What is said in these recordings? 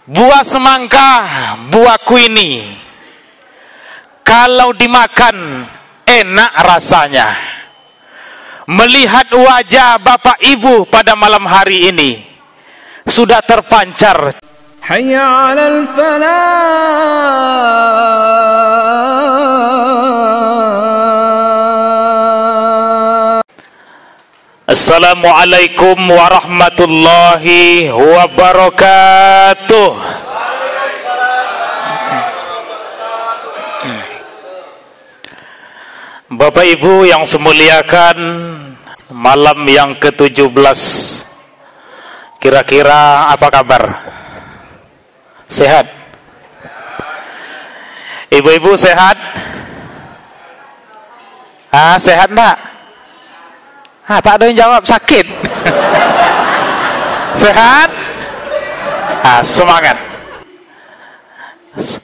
Buah semangka, buah kuini, kalau dimakan enak rasanya. Melihat wajah Bapak Ibu pada malam hari ini sudah terpancar. Hayya 'alal falah. Assalamualaikum warahmatullahi wabarakatuh. Bapak Ibu yang semuliakan, malam yang ke-17, kira-kira apa kabar? Sehat? Ibu-ibu sehat? Sehat enggak? Tak ada yang jawab, sakit. Sehat? Semangat.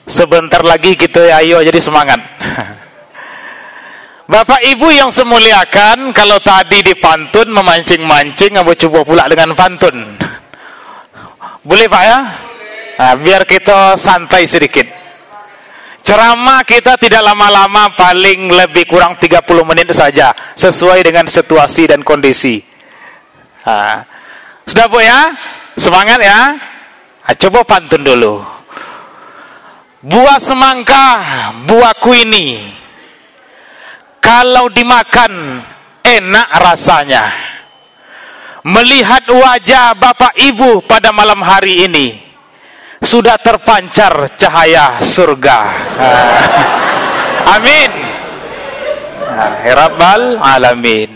Sebentar lagi kita ayo jadi semangat. Bapak Ibu yang semuliakan, kalau tadi di pantun memancing-mancing, aku coba pula dengan pantun. Boleh Pak ya? Biar kita santai sedikit. Ceramah kita tidak lama-lama, paling lebih kurang 30 menit saja, sesuai dengan situasi dan kondisi. Sudah Bu ya? Semangat ya? Coba pantun dulu. Buah semangka, buah kuini, kalau dimakan enak rasanya. Melihat wajah Bapak Ibu pada malam hari ini sudah terpancar cahaya surga. Amin. Ya Rabbal alamin.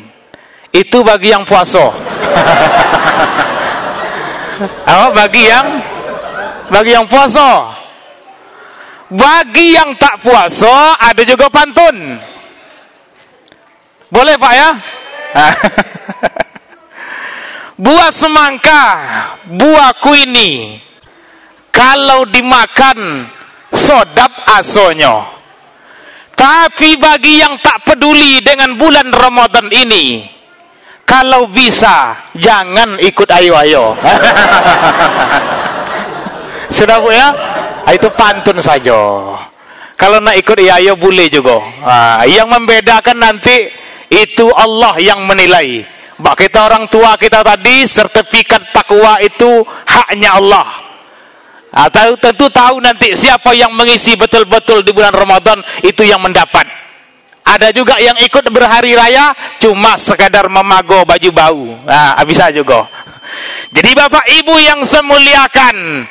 Itu bagi yang puasa. Bagi yang puasa. Bagi yang tak puasa ada juga pantun. Boleh Pak ya? Buah semangka, buah kuini, kalau dimakan sodap asonyo. Tapi bagi yang tak peduli dengan bulan Ramadan ini, kalau bisa jangan ikut ayo-ayo. Sudah Bu ya? Itu pantun saja. Kalau nak ikut ayo boleh juga. Yang membedakan nanti itu Allah yang menilai. Bak kita orang tua kita tadi, sertifikat takwa itu haknya Allah. Tentu tahu nanti siapa yang mengisi betul-betul di bulan Ramadan, itu yang mendapat. Ada juga yang ikut berhari raya cuma sekadar memago baju bau. Bisa juga. Jadi Bapak Ibu yang semuliakan,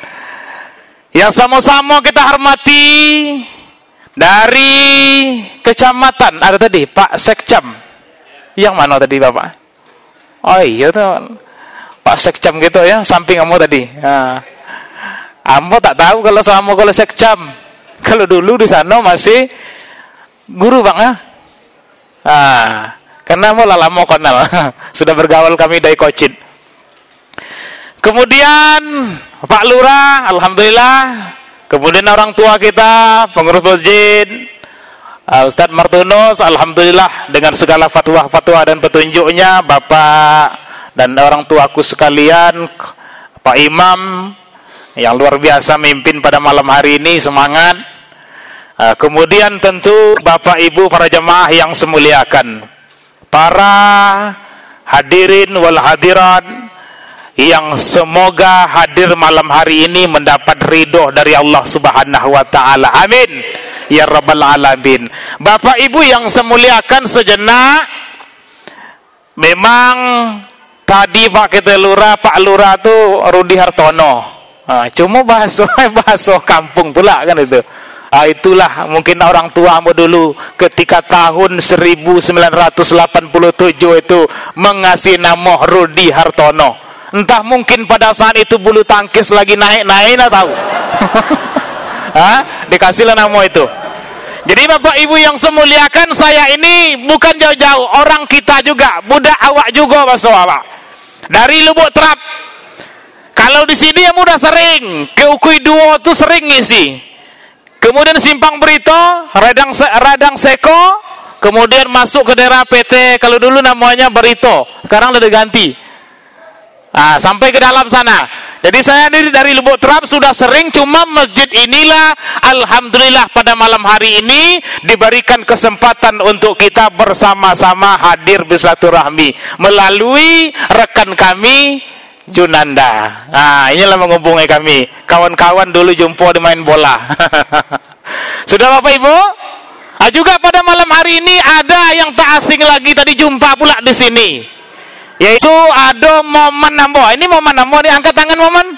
yang sama-sama kita hormati, dari kecamatan ada tadi Pak Sekcam. Yang mana tadi Bapak? Oh iya tuh Pak Sekcam gitu ya, samping kamu tadi. Ambo tak tahu kalau sama kalau Sekcam. Kalau dulu di sana masih guru Bang ya. Karena mau lama kenal. Sudah bergaul kami dari Kocit. Kemudian Pak Lurah, alhamdulillah. Kemudian orang tua kita, pengurus masjid, Ustadz Martunus, alhamdulillah dengan segala fatwa-fatwa dan petunjuknya, Bapak dan orang tuaku sekalian, Pak Imam yang luar biasa mimpin pada malam hari ini, semangat. Kemudian tentu Bapak Ibu para jemaah yang semuliakan, para hadirin wal hadirat yang semoga hadir malam hari ini mendapat ridho dari Allah Subhanahu wa taala. Amin. Ya Rabbal alamin. Bapak Ibu yang semuliakan sejenak, memang tadi Pak Lurah tuh Rudi Hartono. Cuma bahasa kampung pula kan itu. Itulah mungkin orang tuamu dulu ketika tahun 1987 itu mengasih nama Rudi Hartono. Entah mungkin pada saat itu bulu tangkis lagi naik-naik, tahu. Dikasihlah nama itu. Jadi Bapak Ibu yang semuliakan, saya ini bukan jauh-jauh, orang kita juga, budak awak juga Pak. Dari Lubuk Trap. Kalau di sini ya mudah sering, ke Ukui Duo tuh sering ngisi. Kemudian Simpang Berito, Radang Seko, kemudian masuk ke daerah PT, kalau dulu namanya Berito, sekarang udah diganti. Sampai ke dalam sana. Jadi saya dari Lubuk Terap sudah sering, cuma masjid inilah alhamdulillah pada malam hari ini diberikan kesempatan untuk kita bersama-sama hadir bersilaturahmi melalui rekan kami Junanda. Inilah menghubungi kami. Kawan-kawan dulu jumpa di main bola. Sudah Bapak Ibu? Juga pada malam hari ini ada yang tak asing lagi tadi jumpa pula di sini. Yaitu ada momen nambo. Ini momen nambo, diangkat tangan momen.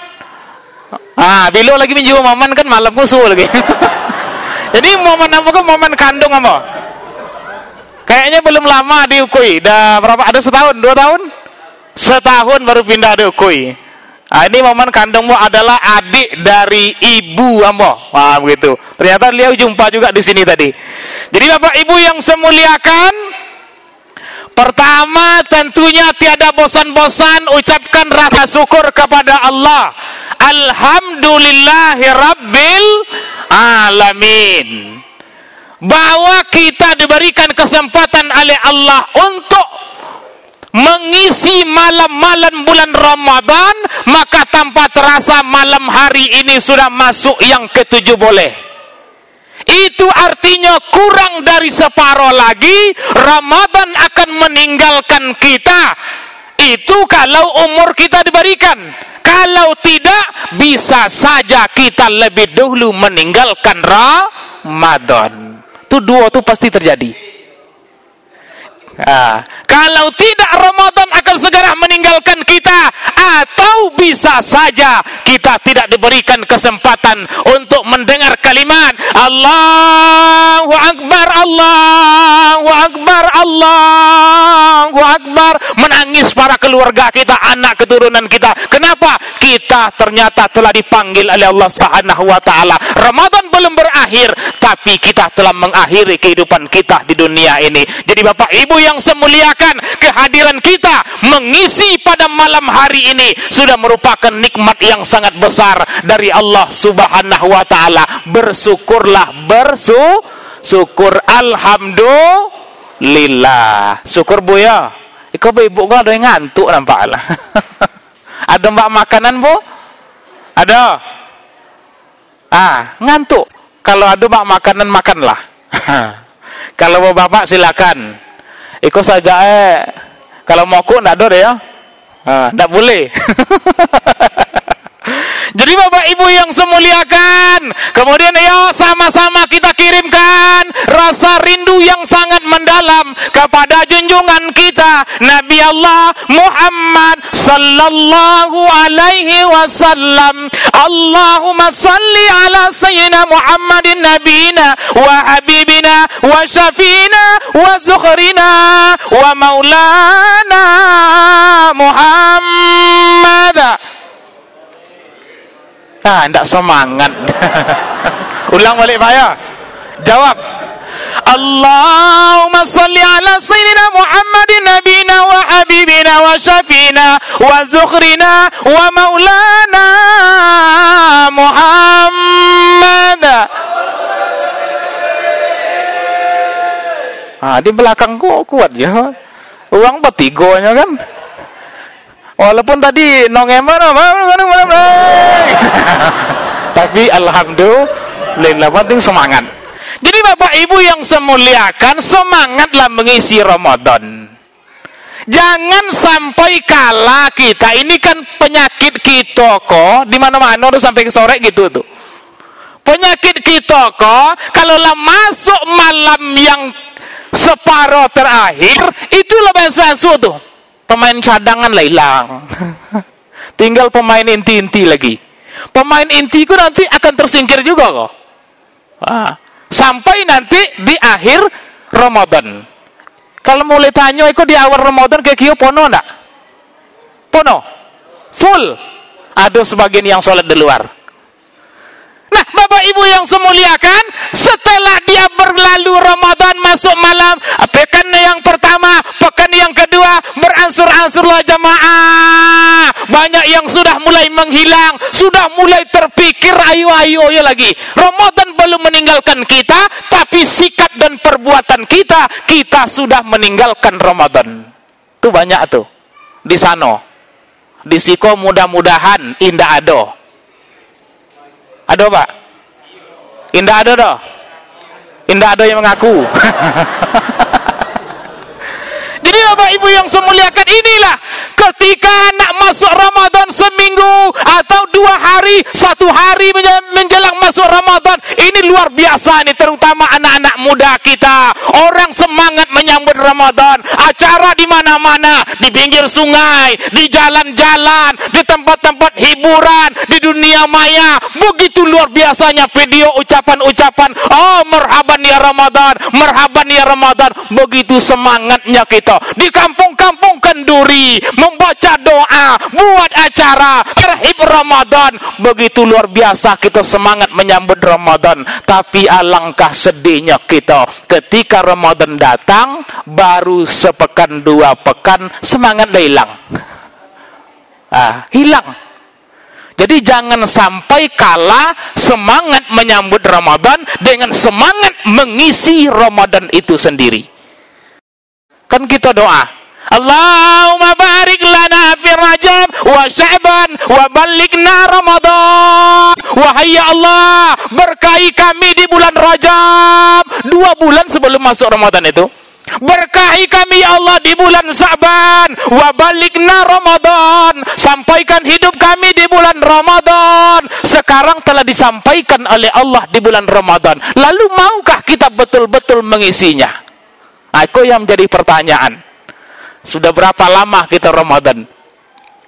Bilo lagi menjual momen kan malam musuh lagi. Jadi momen nambo kan momen kandung nambo. Kayaknya belum lama diukui. Dah berapa? Ada setahun, 2 tahun? Setahun baru pindah diukui. Ini momen kandungmu adalah adik dari ibu ambo. Begitu. Ternyata beliau jumpa juga di sini tadi. Jadi Bapak Ibu yang saya muliakan, pertama tentunya tiada bosan-bosan ucapkan rasa syukur kepada Allah. Alhamdulillahirabbil alamin. Bahwa kita diberikan kesempatan oleh Allah untuk mengisi malam-malam bulan Ramadan, maka tanpa terasa malam hari ini sudah masuk yang ke-7 boleh. Itu artinya kurang dari separuh lagi Ramadan akan meninggalkan kita. Itu kalau umur kita diberikan. Kalau tidak, bisa saja kita lebih dahulu meninggalkan Ramadan. Itu 2 itu pasti terjadi. Kalau tidak, Ramadan akan segera meninggalkan kita, atau bisa saja kita tidak diberikan kesempatan untuk mendengar kalimat Allahu Akbar, Allahu Akbar, Allahu Akbar, menangis para keluarga kita, anak keturunan kita. Kenapa? Kita ternyata telah dipanggil oleh Allah Subhanahu wa taala. Ramadan belum berakhir, tapi kita telah mengakhiri kehidupan kita di dunia ini. Jadi Bapak Ibu yang semuliakan, kehadiran kita mengisi pada malam hari ini sudah merupakan nikmat yang sangat besar dari Allah Subhanahu wa taala. Bersyukurlah, bersyukur, alhamdulillah. Syukur Bu ya. Iko ibu gua ada yang ngantuk nampak lah. Ada mbak makanan Bu? Ada. Ngantuk. Kalau ada mbak makanan makanlah. Kalau bapak silakan. Iko saja kalau mau ku ndak ada deh ya. Ndak boleh. Jadi Bapak Ibu yang semuliakan, kemudian ya sama-sama kita kirimkan rasa rindu yang sangat mendalam kepada junjungan kita Nabi Allah Muhammad sallallahu alaihi wasallam. Allahumma salli ala sayyidina Muhammadin nabiyina wa habibina wa syafina wa zukhrina wa maulana Muhammad. Tidak semangat. Ulang balik Pak ya. Jawab. Allahumma salli ala sayyidina Muhammadin nabiyina wa habibina wa syafina wa zukhrina wa maulana Muhammad. Di belakangku kuat ya. Uang bertigonya kan. Walaupun tadi nongeman tapi alhamdulillah penting semangat. Jadi Bapak Ibu yang semuliakan, semangatlah mengisi Ramadan. Jangan sampai kalah kita. Ini kan penyakit kita kok di mana-mana tuh sampai ke sore gitu tuh. Penyakit kita kok kalaulah masuk malam yang separuh terakhir itu lebih sesuatu tuh. Pemain cadangan lah hilang. Tinggal pemain inti-inti lagi. Pemain inti itu nanti akan tersingkir juga kok. Sampai nanti di akhir Ramadan. Kalau mulai tanya itu di awal Ramadan kayak kio pono enggak? Pono. Full. Ada sebagian yang sholat di luar. Nah, Bapak Ibu yang semuliakan, setelah dia berlalu Ramadan masuk malam, pekan yang pertama, pekan yang kedua, beransur-ansurlah jamaah. Banyak yang sudah mulai menghilang, sudah mulai terpikir ayo ya lagi. Ramadan belum meninggalkan kita, tapi sikap dan perbuatan kita sudah meninggalkan Ramadan. Itu banyak tuh di sana. Disiko mudah-mudahan indah ado. Ado Pak? Indah ado doh? Indah ado yang mengaku. Jadi Bapak Ibu yang saya muliakan, inilah ketika anak masuk Ramadan seminggu atau 2 hari, 1 hari menjelang masuk Ramadan, ini luar biasa nih, terutama anak-anak muda kita. Orang semangat menyambut Ramadan, acara di mana-mana, di pinggir sungai, di jalan-jalan, di tempat-tempat hiburan, di dunia maya. Begitu luar biasanya video ucapan-ucapan, oh marhaban ya Ramadan, marhaban ya Ramadan. Begitu semangatnya kita. Di kampung-kampung kenduri, membaca doa, buat acara terhib Ramadan. Begitu luar biasa kita semangat menyambut Ramadan. Tapi alangkah sedihnya kita ketika Ramadan datang, baru sepekan 2 pekan semangat hilang. Hilang. Jadi jangan sampai kalah semangat menyambut Ramadan dengan semangat mengisi Ramadan itu sendiri. Kan kita doa, Allahumma barik lana fi Rajab wa Sya'ban wa ballighna Ramadan. Wahai ya Allah, berkahi kami di bulan Rajab, 2 bulan sebelum masuk Ramadan itu. Berkahi kami ya Allah di bulan Sya'ban wa ballighna Ramadan. Sampaikan hidup kami di bulan Ramadan. Sekarang telah disampaikan oleh Allah di bulan Ramadan. Lalu maukah kita betul-betul mengisinya? Itu yang menjadi pertanyaan. Sudah berapa lama kita Ramadan?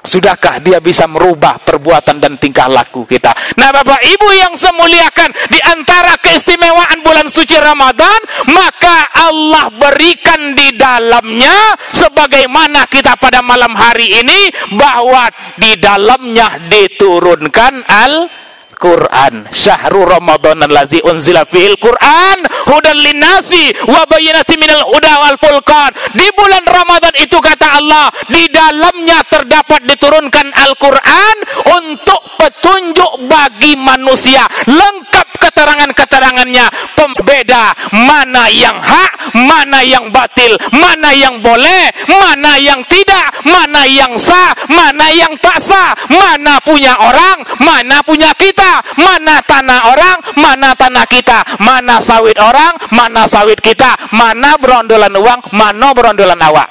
Sudahkah dia bisa merubah perbuatan dan tingkah laku kita? Nah Bapak Ibu yang saya muliakan, di antara keistimewaan bulan suci Ramadan, maka Allah berikan di dalamnya, sebagaimana kita pada malam hari ini, bahwa di dalamnya diturunkan Al-Quran. Syahrul Ramadan allazi unzila fihil Quran hudan linnasi wa bayyinatin minal huda wal furqan. Di bulan Ramadan itu kata Allah, di dalamnya terdapat diturunkan Al-Quran untuk petunjuk bagi manusia, lengkap keterangan-keterangannya, pembeda mana yang hak, mana yang batil, mana yang boleh, mana yang tidak, mana yang sah, mana yang tak sah, mana punya orang, mana punya kita, mana tanah orang, mana tanah kita, mana sawit orang, mana sawit kita, mana berondolan uang, mana berondolan awak.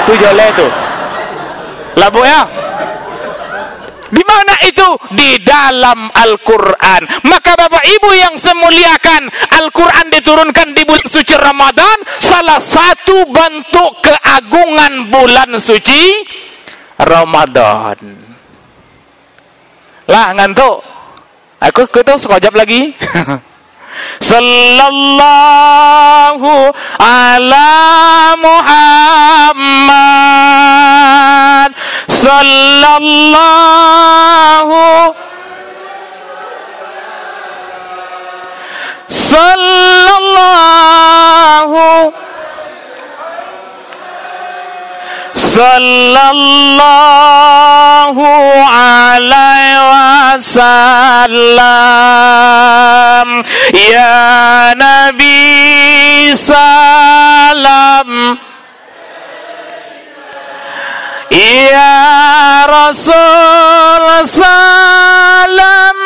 Itu jole itu. Labu ya. Di mana itu? Di dalam Al-Quran. Maka Bapak Ibu yang semuliakan, Al-Quran diturunkan di bulan suci Ramadan, salah satu bentuk keagungan bulan suci Ramadan. Lah ngantuk. Aku sekejap lagi. Sallallahu ala Muhammad. Sallallahu alaihi wasallam. Ya Nabi salam, ya Rasul salam,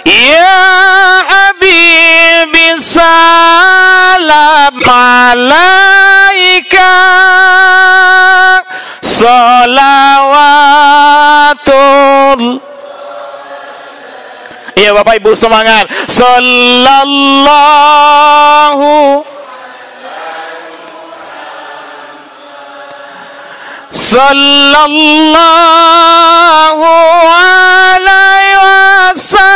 ya Habibi salam alaika salawatul. Iya Bapak Ibu semangat. Sallallahu alaihi wasallam.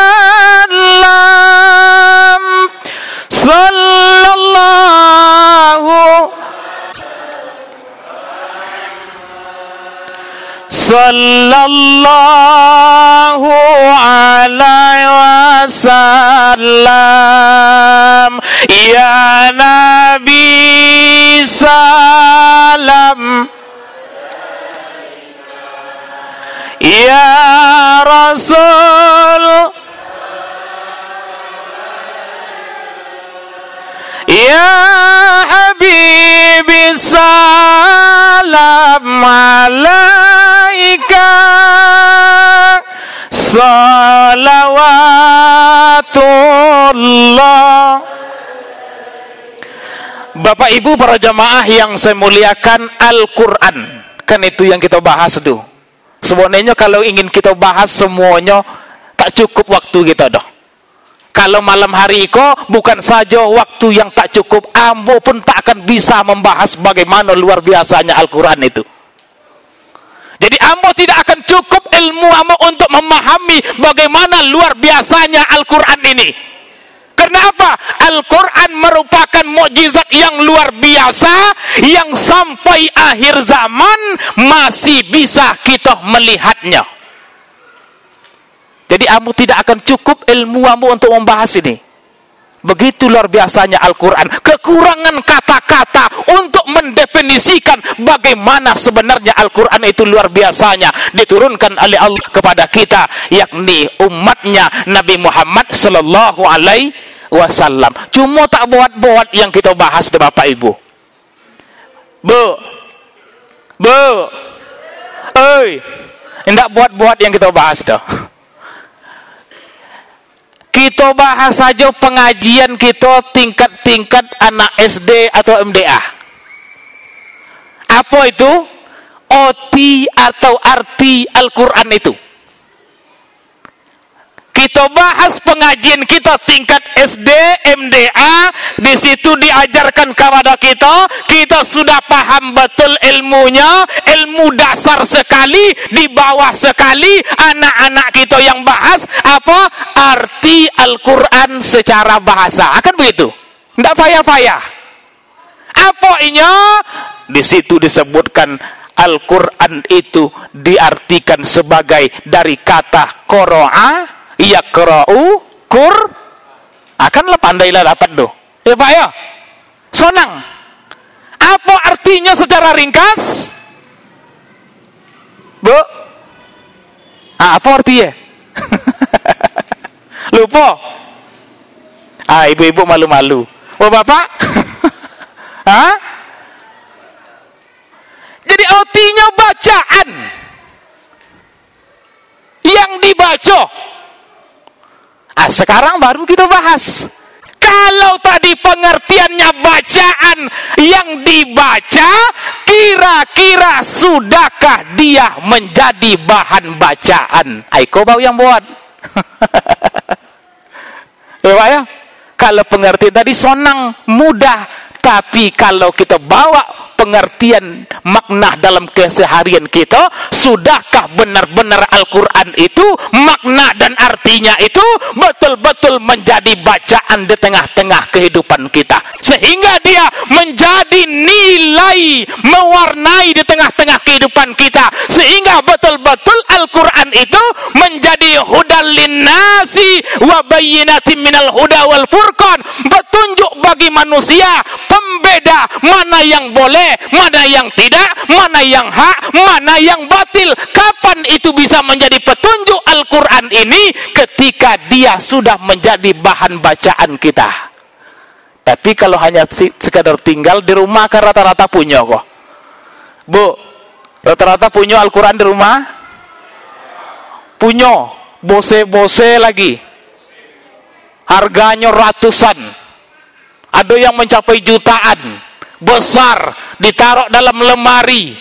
Sallallahu alaihi wasallam. Ya Nabi salam, ya Rasul, ya Habib habibi salam alaika salawatullah. Bapak Ibu para jamaah yang saya muliakan, Al-Quran kan itu yang kita bahas tuh. Sebenarnya kalau ingin kita bahas semuanya tak cukup waktu kita dah. Kalau malam hari ko bukan saja waktu yang tak cukup, ambo pun tak akan bisa membahas bagaimana luar biasanya Al-Quran itu. Jadi ambo tidak akan cukup ilmu ambo untuk memahami bagaimana luar biasanya Al-Quran ini. Karena apa? Al-Quran merupakan mukjizat yang luar biasa yang sampai akhir zaman masih bisa kita melihatnya. Jadi ambo tidak akan cukup ilmu ambo untuk membahas ini. Begitu luar biasanya Al-Quran. Kekurangan kata-kata untuk mendefinisikan bagaimana sebenarnya Al-Quran itu luar biasanya diturunkan oleh Allah kepada kita, yakni umatnya Nabi Muhammad sallallahu alaihi wasallam. Cuma tak buat-buat yang kita bahas deh Bapak Ibu. Tidak buat-buat yang kita bahas dah. Kita bahas saja pengajian kita tingkat-tingkat anak SD atau MDA. Apa itu? OT atau arti Al-Quran itu. Kita bahas pengajian kita tingkat SD, MDA, di situ diajarkan kepada kita sudah paham betul ilmunya, ilmu dasar sekali, di bawah sekali, anak-anak kita yang bahas apa? Arti Al-Quran secara bahasa. Akan begitu? Tidak payah-payah. Apa inya? Di situ disebutkan Al-Quran itu diartikan sebagai dari kata qara'a, yaqra'u qur, akanlah pandailah dapat doh. Ya Pak ya? Sonang. Apa artinya secara ringkas? Bu? Apa artinya? Lupa. Ibu-ibu malu-malu. Oh Bapak? Jadi artinya bacaan yang dibaca. Sekarang baru kita bahas. Kalau tadi pengertiannya bacaan yang dibaca, kira-kira sudahkah dia menjadi bahan bacaan? Aiko bau yang buat. Ya Pak ya? Kalau pengertian tadi sonang, mudah. Tapi kalau kita bawa pengertian makna dalam keseharian kita, sudahkah benar-benar Al-Quran itu makna dan artinya itu betul-betul menjadi bacaan di tengah-tengah kehidupan kita, sehingga dia menjadi nilai mewarnai di tengah-tengah kehidupan kita, sehingga betul-betul Al-Quran itu menjadi hudal linnasi wa bayyinatin minal huda wal furqan, petunjuk bagi manusia, pembeda mana yang boleh, mana yang tidak, mana yang hak, mana yang batil. Kapan itu bisa menjadi petunjuk Al-Quran ini? Ketika dia sudah menjadi bahan bacaan kita. Tapi kalau hanya sekadar tinggal di rumah, kan rata-rata punya kok. Bu, rata-rata punya Al-Quran di rumah? Punya. Bose-bose lagi. Harganya ratusan. Ada yang mencapai jutaan, besar, ditaruh dalam lemari.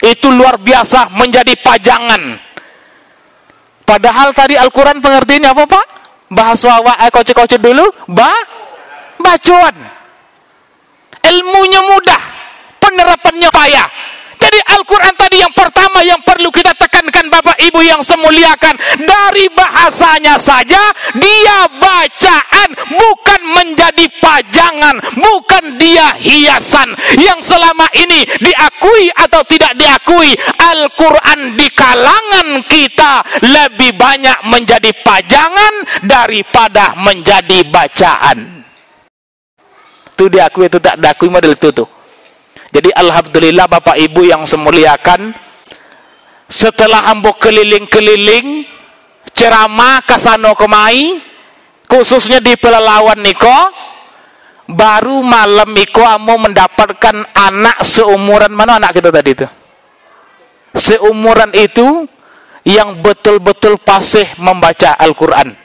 Itu luar biasa, menjadi pajangan. Padahal tadi Al-Quran pengertiannya apa Pak? Bahasa koce-koce dulu, bacaan. Ilmunya mudah, penerapannya payah. Jadi Al-Quran tadi yang pertama yang perlu kita tekankan Bapak Ibu yang semuliakan, dari bahasanya saja dia bacaan, bukan menjadi pajangan, bukan dia hiasan yang selama ini diakui atau tidak diakui. Al-Quran di kalangan kita lebih banyak menjadi pajangan daripada menjadi bacaan. Itu diakui itu tak diakui model itu tuh. Jadi alhamdulillah Bapak Ibu yang semuliakan, setelah ambo keliling-keliling ceramah kasano kemai, khususnya di Pelalawan niko, baru malam iko amo mendapatkan anak seumuran mana anak kita tadi itu? Seumuran itu yang betul-betul fasih membaca Al-Quran.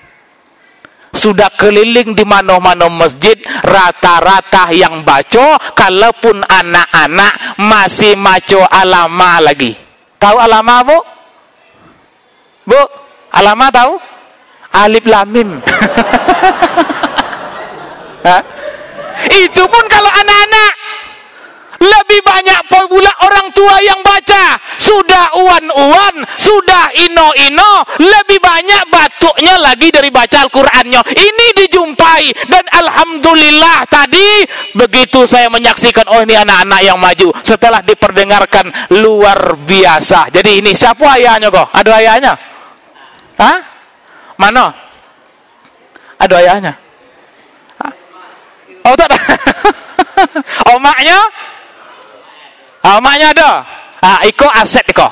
Sudah keliling di mana-mana masjid, rata-rata yang baca, kalaupun anak-anak masih maco alama lagi. Tahu alama, Bu? Bu, alama tahu? Alif lam mim. Itu pun kalau anak-anak. Lebih banyak pula orang tua yang baca. Sudah uan-uan, sudah ino-ino, lebih banyak batuknya lagi dari baca Al-Qur'annya. Ini dijumpai, dan alhamdulillah tadi begitu saya menyaksikan, oh ini anak-anak yang maju. Setelah diperdengarkan, luar biasa. Jadi ini siapa ayahnya kok? Ada ayahnya? Hah? Mana? Ada ayahnya? Hah? Oh tak ada. Omaknya? Maknya ada. Iko aset iko.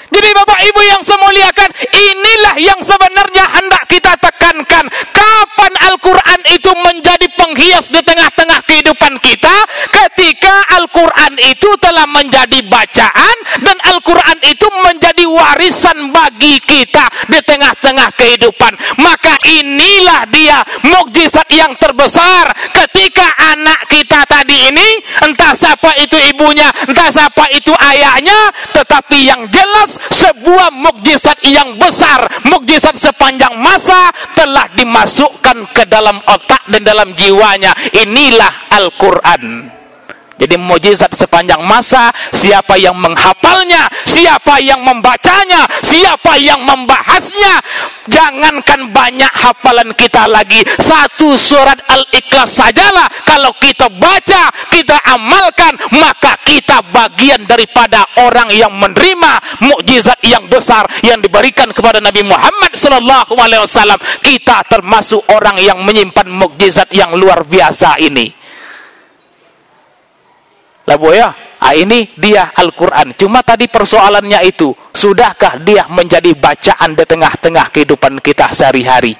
Jadi Bapak Ibu yang saya muliakan, inilah yang sebenarnya hendak kita tekankan. Kapan Al-Quran itu menjadi penghias di tengah-tengah kehidupan kita? Ketika Al-Quran itu telah menjadi bacaan, dan Al-Quran itu menjadi warisan bagi kita di tengah-tengah kehidupan. Maka inilah dia mukjizat yang terbesar. Ketika anak kita tadi ini, entah siapa itu ibunya, entah siapa itu ayahnya, tetapi yang jelas sebuah mukjizat yang besar, mukjizat sepanjang masa telah dimasukkan ke dalam otak dan dalam jiwanya. Inilah Al-Quran. Jadi mukjizat sepanjang masa, siapa yang menghafalnya, siapa yang membacanya, siapa yang membahasnya. Jangankan banyak hafalan kita lagi, satu surat Al-Ikhlas sajalah kalau kita baca, kita amalkan, maka kita bagian daripada orang yang menerima mukjizat yang besar yang diberikan kepada Nabi Muhammad SAW. Kita termasuk orang yang menyimpan mukjizat yang luar biasa ini. Lah Bu ya, ini dia Al-Quran. Cuma tadi persoalannya itu, sudahkah dia menjadi bacaan di tengah-tengah kehidupan kita sehari-hari?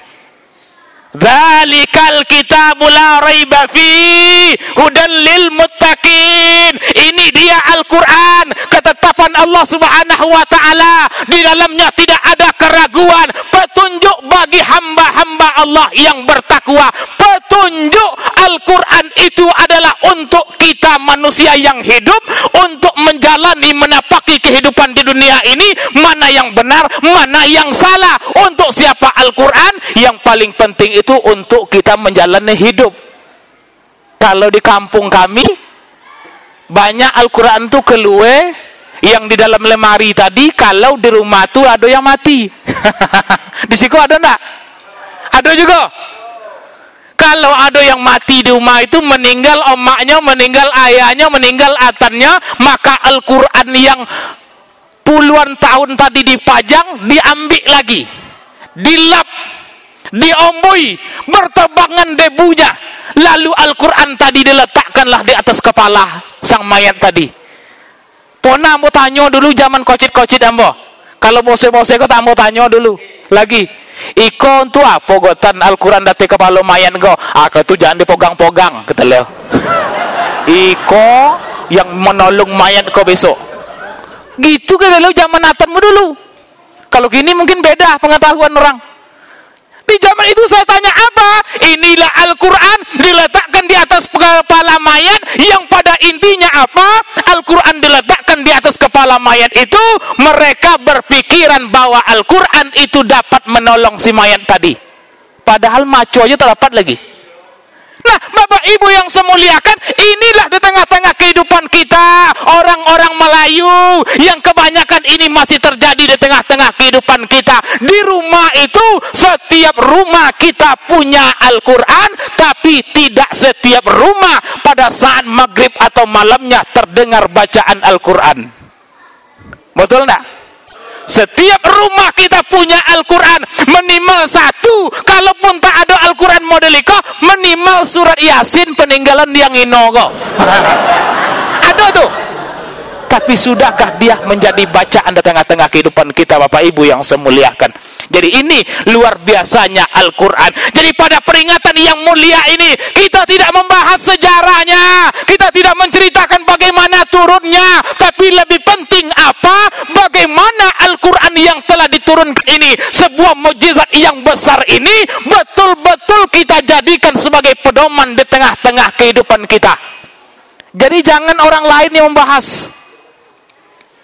Dzalikal kitabul la raiba fi hudan lil muttaqin. Ini dia Al-Quran, ketetapan Allah Subhanahu wa taala. Di dalamnya tidak ada keraguan, petunjuk bagi hamba-hamba Allah yang bertakwa. Petunjuk Al-Quran itu adalah untuk kita manusia yang hidup, untuk menjalani, menapaki kehidupan di dunia ini, mana yang benar, mana yang salah. Untuk siapa Al-Quran? Yang paling penting itu untuk kita menjalani hidup. Kalau di kampung kami banyak Al-Quran tuh keluar yang di dalam lemari tadi. Kalau di rumah tuh ada yang mati. Di situ ada enggak? Ada juga. Kalau ada yang mati di rumah itu, meninggal omaknya, meninggal ayahnya, meninggal atannya, maka Al-Quran yang puluhan tahun tadi dipajang diambil lagi, dilap, diomboi, berterbangan debunya, lalu Al-Quran tadi diletakkanlah di atas kepala sang mayat tadi. Pona mau tanya dulu zaman kocit-kocit ambo, kalau bose-bose kau tak mau tanya dulu lagi. Iko untuk apa gotan Al-Quran dati kepala mayat kau? Aku tu jangan dipogang-pogang, kata Leo. Iko yang menolong mayat kau besok. Gitu kata Leo zaman atanmu dulu. Kalau gini mungkin beda pengetahuan orang. Di zaman itu saya tanya apa? Inilah Al-Quran diletakkan di atas kepala mayat, yang pada intinya apa? Al-Quran diletakkan di atas kepala mayat itu, mereka berpikiran bahwa Al-Quran itu dapat menolong si mayat tadi. Padahal maco aja tak dapat lagi. Nah, Bapak Ibu yang saya muliakan, inilah di tengah-tengah kehidupan kita, orang-orang Melayu yang kebanyakan ini masih terjadi di tengah-tengah kehidupan kita. Di rumah itu, setiap rumah kita punya Al-Quran, tapi tidak setiap rumah pada saat maghrib atau malamnya terdengar bacaan Al-Quran. Betul enggak? Setiap rumah kita punya Al-Quran, minimal satu. Kalaupun tak ada Al-Quran model iko, minimal surat Yasin peninggalan yang ino kok. Ada tuh. Tapi sudahkah dia menjadi bacaan di tengah-tengah kehidupan kita, Bapak Ibu yang saya muliakan? Jadi ini luar biasanya Al-Quran. Jadi pada peringatan yang mulia ini, kita tidak membahas sejarahnya, kita tidak menceritakan bagaimana turunnya, tapi lebih penting apa? Bagaimana Al-Quran yang telah diturunkan ini, sebuah mukjizat yang besar ini, betul-betul kita jadikan sebagai pedoman di tengah-tengah kehidupan kita. Jadi jangan orang lain yang membahas.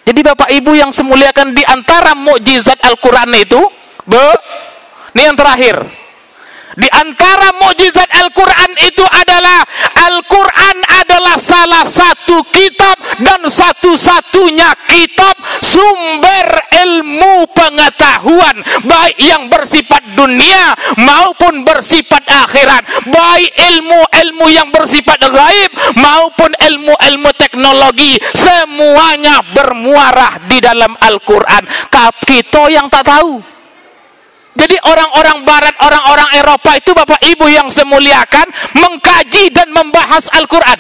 Jadi Bapak Ibu yang semuliakan, di antara mukjizat Al-Quran itu, ini yang terakhir. Di antara mukjizat Al-Quran itu adalah Al-Quran adalah salah satu kitab dan satu-satunya kitab sumber ilmu pengetahuan, baik yang bersifat dunia maupun bersifat akhirat, baik ilmu-ilmu yang bersifat gaib maupun ilmu-ilmu teknologi, semuanya bermuara di dalam Al-Quran. Kita yang tak tahu. Jadi orang-orang barat, orang-orang Eropa itu Bapak Ibu yang semuliakan, mengkaji dan membahas Al-Quran.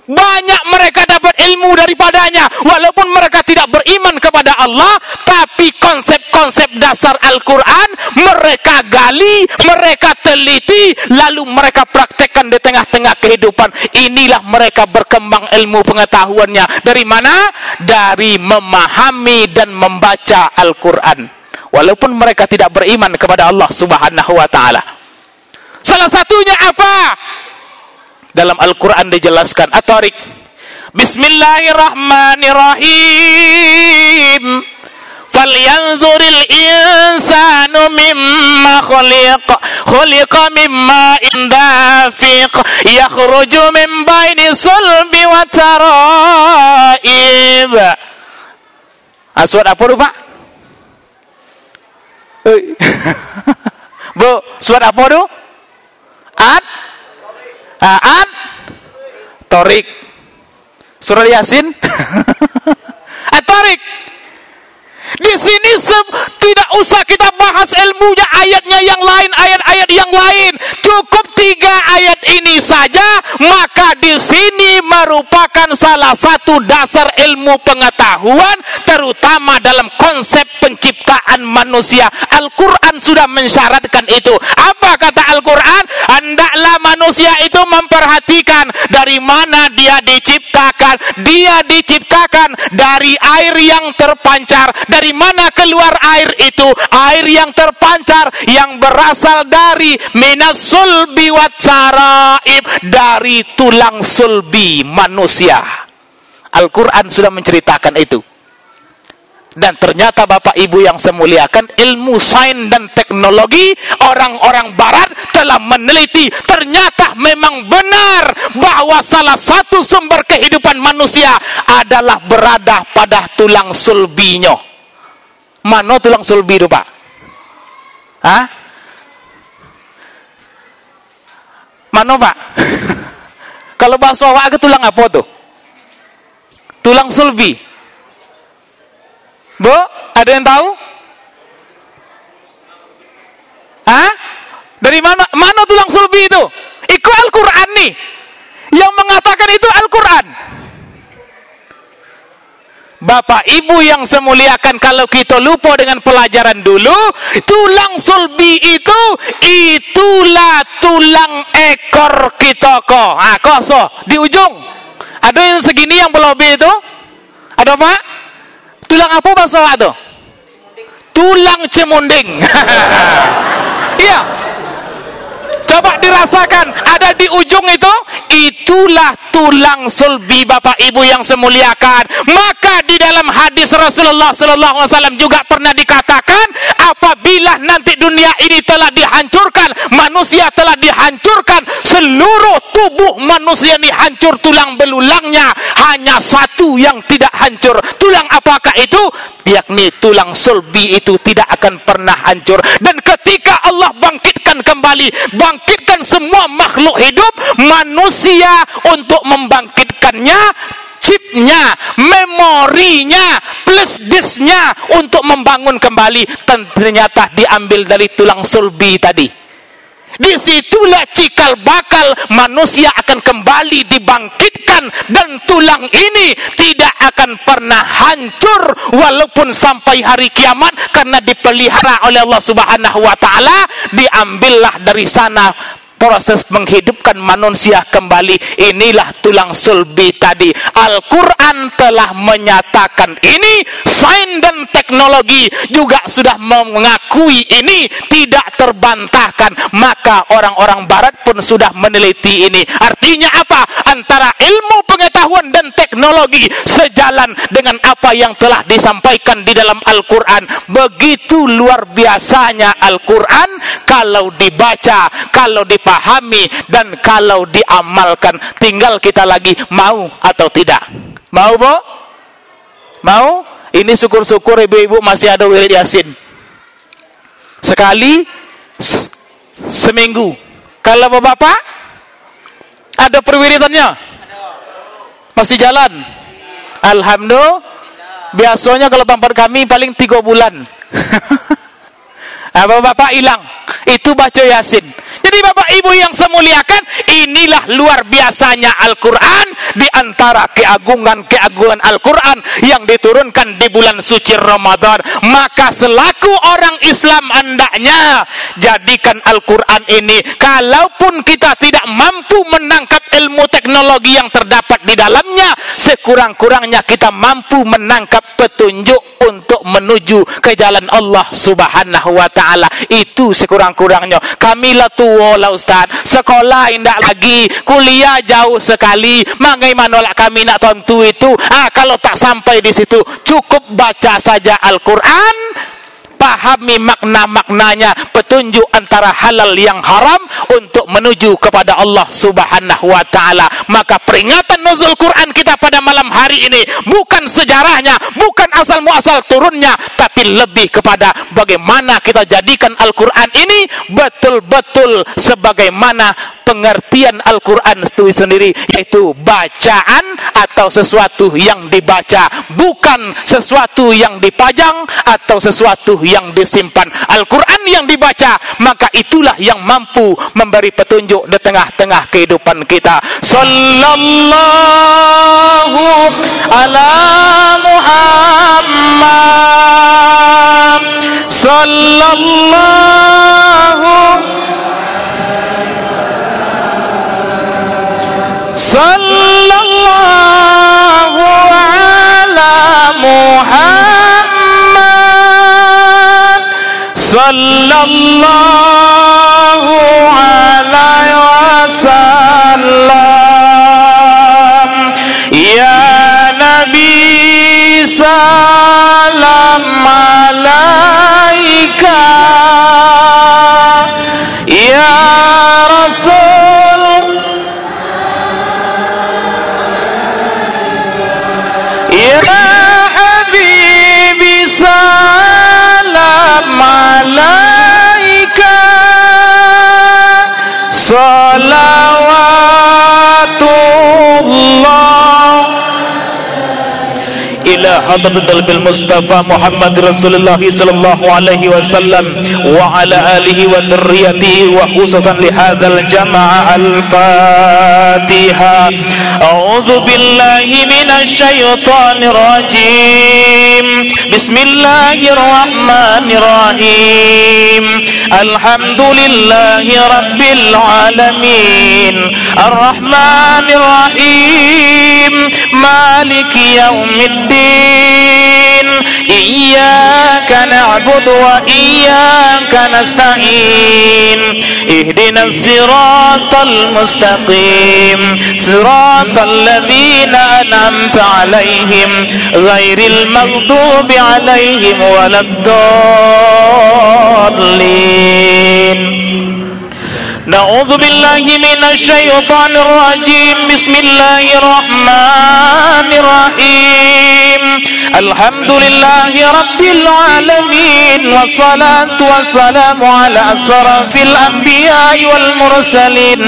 Banyak mereka dapat ilmu daripadanya, walaupun mereka tidak beriman kepada Allah, tapi konsep-konsep dasar Al-Quran mereka gali, mereka teliti, lalu mereka praktekkan di tengah-tengah kehidupan. Inilah mereka berkembang ilmu pengetahuannya. Dari mana? Dari memahami dan membaca Al-Quran. Walaupun mereka tidak beriman kepada Allah Subhanahu wa ta'ala. Salah satunya apa? Dalam Al-Quran dijelaskan, At-Tariq, Bismillahirrahmanirrahim. Falyanzuril insanu mimma khuliqa mimma indafiq yakhruju min baini sulbi wa taraib. Surat apa tu Pak? Bu, surat apa tu? At-Tariq. Surah Yasin. At-Tariq. Di sini tidak usah kita bahas ilmunya, ayatnya yang lain, ayat-ayat yang lain. Cukup 3 ayat ini saja, maka di sini merupakan salah satu dasar ilmu pengetahuan, terutama dalam konsep penciptaan manusia. Al-Quran sudah mensyaratkan itu. Apa kata Al-Quran? Hendaklah manusia itu memperhatikan dari mana dia diciptakan. Dia diciptakan dari air yang terpancar. Dari mana keluar air itu? Air yang terpancar yang berasal dari minas sulbi wat saraib, dari tulang sulbi manusia. Al-Quran sudah menceritakan itu. Dan ternyata Bapak Ibu yang semuliakan, ilmu sains dan teknologi, orang-orang barat telah meneliti, ternyata memang benar bahwa salah satu sumber kehidupan manusia adalah berada pada tulang sulbinya. Mana tulang sulbi itu Pak? Hah? Mana Pak? Kalau bahasa awak ke tulang apa tuh? Tulang sulbi. Bu, ada yang tahu? Hah? Dari mana? Mana tulang sulbi itu? Ikut Al-Quran nih. Yang mengatakan itu Al-Quran. Bapak Ibu yang semuliakan, kalau kita lupa dengan pelajaran dulu, tulang sulbi itu, itulah tulang ekor kita kok. Di ujung. Ada yang segini yang belobi itu? Ada Pak? Tulang apa bahasa Arab itu? Tulang cemunding. Iya. Coba dirasakan, ada di ujung itu, itulah tulang sulbi Bapak Ibu yang semuliakan. Maka di dalam hadis Rasulullah SAW juga pernah dikatakan, apabila nanti dunia ini telah dihancurkan, manusia telah dihancurkan, seluruh tubuh manusia ini hancur tulang belulangnya, hanya satu yang tidak hancur. Tulang apakah itu? Yakni tulang sulbi itu tidak akan pernah hancur. Dan ketika Allah bangkitkan kembali, bangkitkan semua makhluk hidup, manusia untuk membangkitkannya, chipnya, memorinya, plus disknya untuk membangun kembali, ternyata diambil dari tulang sulbi tadi. Disitulah cikal bakal manusia akan kembali dibangkitkan, dan tulang ini tidak akan pernah hancur walaupun sampai hari kiamat, karena dipelihara oleh Allah Subhanahu wa taala. Diambillah dari sana proses menghidupkan manusia kembali. Inilah tulang sulbi tadi. Al-Quran telah menyatakan ini. Sains dan teknologi juga sudah mengakui ini, tidak terbantahkan. Maka orang-orang barat pun sudah meneliti ini. Artinya apa? Antara ilmu pengetahuan dan teknologi sejalan dengan apa yang telah disampaikan di dalam Al-Quran. Begitu luar biasanya Al-Quran kalau dibaca, kalau dipahami, dan kalau diamalkan. Tinggal kita lagi mau atau tidak. Mau, Bu? Mau? Ini syukur-syukur ibu-ibu masih ada wirid Yasin sekali seminggu. Kalau bapak ada perwiridannya masih jalan, alhamdulillah. Biasanya kalau tempat kami paling 3 bulan. Bapak hilang, itu baca Yasin. Jadi Bapak Ibu yang saya muliakan, inilah luar biasanya Al-Quran. Di antara keagungan Al-Quran yang diturunkan di bulan suci Ramadan. Maka selaku orang Islam hendaknya jadikan Al-Quran ini, kalaupun kita tidak mampu menangkap ilmu teknologi yang terdapat di dalamnya, sekurang-kurangnya kita mampu menangkap petunjuk untuk menuju ke jalan Allah Subhanahu wa taala. Itu sekurang-kurangnya. Kami lah tua lah Ustaz, sekolah indah lagi, kuliah jauh sekali. Bagaimana lah kami nak tentu itu? Kalau tak sampai di situ, cukup baca saja Al-Quran, pahami makna-maknanya, petunjuk antara halal yang haram untuk menuju kepada Allah Subhanahu wa taala. Maka peringatan nuzul Quran kita pada malam hari ini bukan sejarahnya, bukan asal muasal turunnya, tapi lebih kepada bagaimana kita jadikan Al-Quran ini betul-betul sebagaimana pengertian Al-Quran itu sendiri, yaitu bacaan atau sesuatu yang dibaca, bukan sesuatu yang dipajang atau sesuatu yang disimpan. Al-Quran yang dibaca, maka itulah yang mampu memberi petunjuk di tengah-tengah kehidupan kita. Sallallahu ala Muhammad, sallallahu ala Muhammad, sallallahu alaihi wasallam. Ya Nabi salam alaika, ya Rasul ya Habibi salam alaika, salawatullah ila hadratil Mustafa Muhammad Rasulullah sallallahu alaihi wasallam wa ala alihi wa dzurriyyatihi wa khususan li hadzal jama'ah al-Fatihah. A'udzu billahi minasy syaithanir rajim. Bismillahirrahmanirrahim. Alhamdulillahi rabbil alamin. Arrahmanir rahim. Maliki yaumiddin. Iyyaka na'budu wa iyyaka nasta'in. Ihdinas siratal mustaqim, siratal ladzina an'amta 'alaihim ghairil maghdubi 'alaihim waladdallin. Na'udzu billahi minasy syaithanir rajim. Bismillahirrahmanirrahim. Alhamdulillahi rabbil alamin, wassalatu wassalamu ala asrafil anbiya'i wal mursalin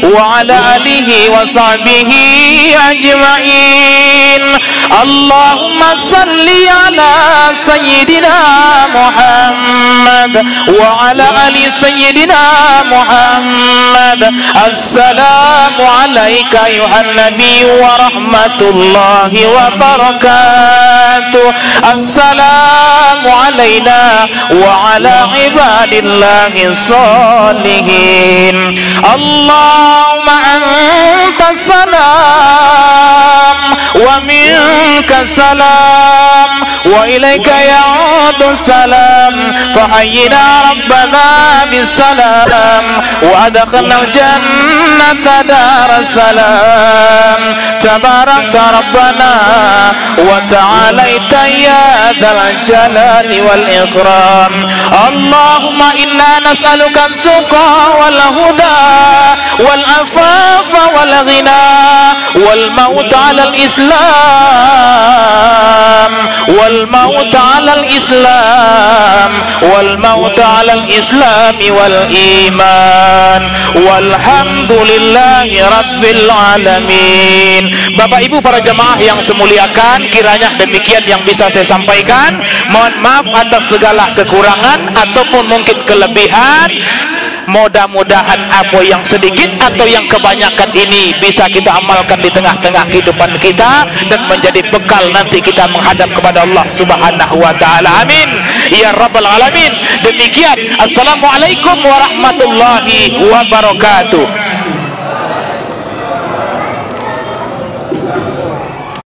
wa ala alihi wa sahbihi ajma'in. Allahumma salli ala sayyidina Muhammad wa ala ali sayyidina Muhammad. Assalamu alayka ayuhan nabi wa rahmatullahi wa barakatuh. Assalamu alayna wa ala ibadillahi salihin. Allahumma anta salam wa minka salam wa ilayka ya'udu salam. Fahayyina rabbana bisalam wa adkhilna jannata darassalam. Tabarakta rabbana wa ta'alaita ya dzal jalali wal ikram. Allahumma inna nas'aluka at-tuqa wal huda wal afafa wal ghina wal maut 'ala al-islam wal maut 'ala al-islam wal maut 'ala al-islam wal iman walhamdulillahi rabbil alamin. Bapak Ibu para jemaah yang saya muliakan, kiranya demikian yang bisa saya sampaikan. Mohon maaf atas segala kekurangan ataupun mungkin kelebihan. Mudah-mudahan apa yang sedikit atau yang kebanyakan ini bisa kita amalkan di tengah-tengah kehidupan kita dan menjadi bekal nanti kita menghadap kepada Allah Subhanahu wa taala. Amin ya rabbal alamin. Demikian, assalamualaikum warahmatullahi wabarakatuh.